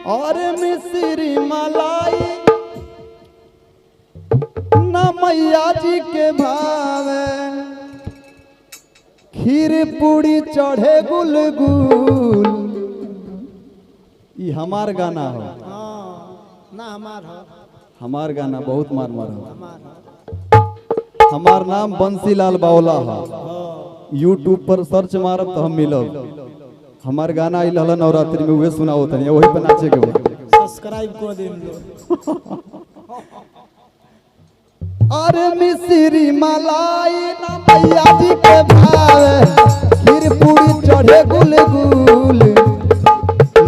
और मिश्री मलाई न मैया जी के भावे, खीर पूरी चढ़े गुलगुल। ये हमार गाना हो ना हमार हो, हमार गाना बहुत मार मार हो। हमार नाम बंसीलाल बावला है। यूट्यूब पर सर्च मारब तो हम मिलब। हमार गाना आइल हल नवरात्रि में, उहे सुनाओ तनी, वही पे नाचे के बा। सब्सक्राइब कर देम। अरे मिश्री मलाई ना मैया जी के भावे, खीर पूरी चढ़े गुलगुल।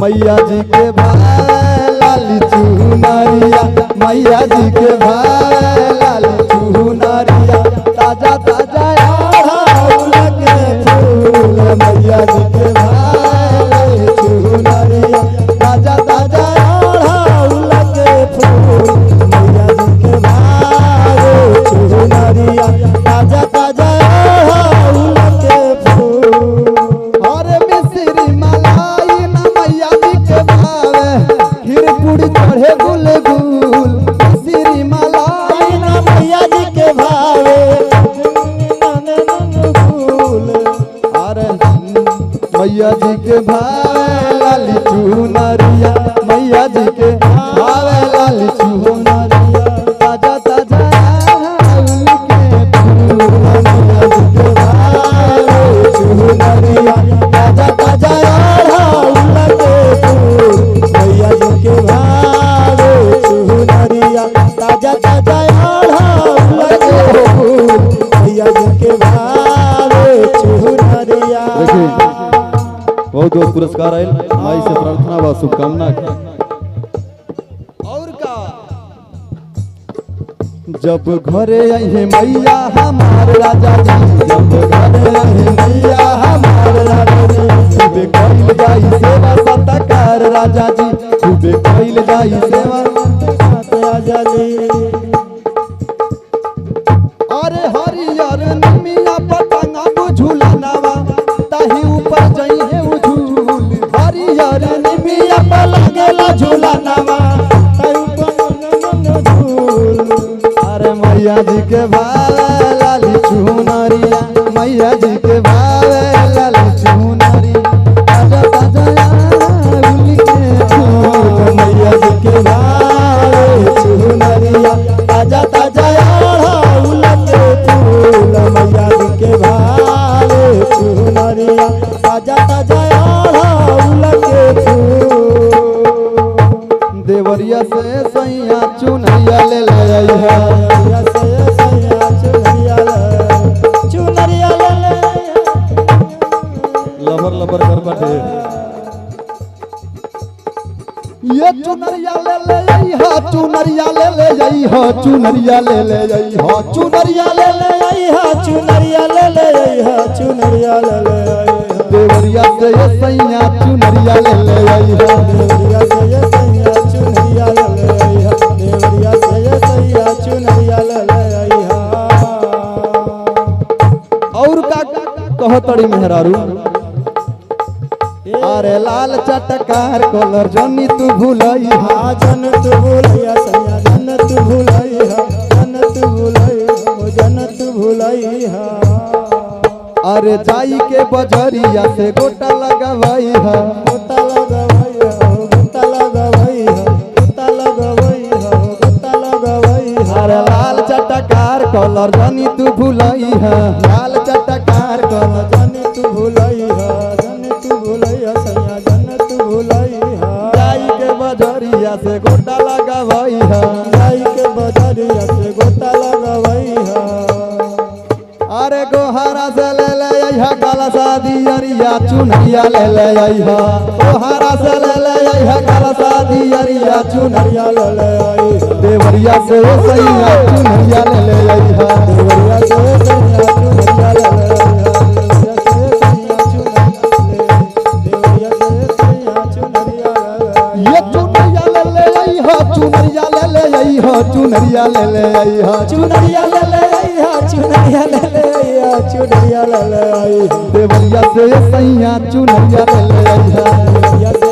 मैया जी के भावे लाली चुनरिया, मैया जी के भावे लाली चुनरिया। ताजा ताजा अड़हुल के फूल, मैया जी के भावे लाली चुनरिया। ताजा ताजा अड़हुल के फूल, मैया जी के भावे चुनरिया। ताजा ताजा अड़हुल के फूल। और मिश्री मलाई ना मैया जी के भावे, खीर पूरी चढ़े गुलगुल। मिश्री मलाई ना मैया जी के भावे, अरे मैया जी के भावे लाली चुनरिया, मैया जी के भावे लाली चुनरिया। ताजा ताजा अड़हुल के फूल, मैया जी के भावे चुनरिया। ताजा ताजा अड़हुल के फूल, मैया जी के भावे चुनरिया। ताजा ताजा अड़हुल के फूल, मैया जी के भावे चुनरिया। बहुत बहुत पुरस्कार आयल, माई से प्रार्थना व शुभकामना। और का जब घरे आई मैया हमार राजा जी, जब घरे आई मैया हमार राजा जी। खूबे कइल जाई सेवा सत्कार राजा जी, खूबे कइल जाई सेवा राजा जी। अरे हरियर निमिया पतंगा बुझुला नावा, ताही ऊपर जई है उझूल। हरियर निमिया पर लगेला झूला नावा, ताही ऊपर झूल। अरे मैया जी के भावे लाली चुनरिया, मैया जी के भावे लाली चुनरिया। ताजा ताजा अड़हुल के फूल, मैया जी के भावे चुनरिया। ताजा ताजा अड़हुल के फूल, मैया जी के भावे चुनरिया। ताजा ताजा अड़हुल के फूल। देवरिया से सैया चुनरिया ले ले आई है, देवरिया से सैया चुनरिया ले ले। लबर लबर कर बाटे ये चुनरिया ले ले आई है, चुनरिया ले ले आई है, चुनरिया ले ले आई है, चुनरिया ले ले आई है, चुनरिया ले ले आई है, चुनरिया ले ले आई है। देवरिया से ये सैया चुनरिया ले ले आई है, देवरिया से ये सैया चुनरिया ले ले आई है, देवरिया से ये सैया चुनरिया ले ले आई है। और का कहो तड़ी मेहरारू, अरे लाल चटकार कलर जनी तू भूलई हा, जन तू भूलैया सैया, जन तू भूलई हा, जन तू भूलई हा, जन तू भूलई हा। अरे जाई के बजरिया से गोटा लगवई हा, गोटा लगवई हा, गोटा लगवई हा, गोटा लगवई हा, गोटा लगवई हा। अरे लाल चटकार कलर जनी तू भूलई हा, लाल चटकार कलर जनी तू भूलई हा, जनी तू भूलई हा सैया, जन तू भूलई हा। जाई के बजरिया से गोटा लगवई हा, जाई के बजरिया से गोटा लगवई हा। अरे गोहारा से ले ले आई हा, काला शादी अरिया चुनरिया ले ले आई हा। गोहारा से ले ले आई हा, काला शादी अरिया चुनरिया ले ले आई। देवरिया से सैया चुनरिया ले ले आई हा, देवरिया से सैया चुनरिया ले ले आई हा, देवरिया से सैया चुनरिया ले, देवरिया से सैया चुनरिया ले। ये चुनरिया ले ले आई हा, चुनरिया ले ले आई हा, चुनरिया ले ले आई हा, चुनरिया ले ले आई हा, चुनरिया ले ले आई हा, चुनरिया ले ले आई। देवरिया से सैया चुनरिया ले ले आई हा, देवरिया से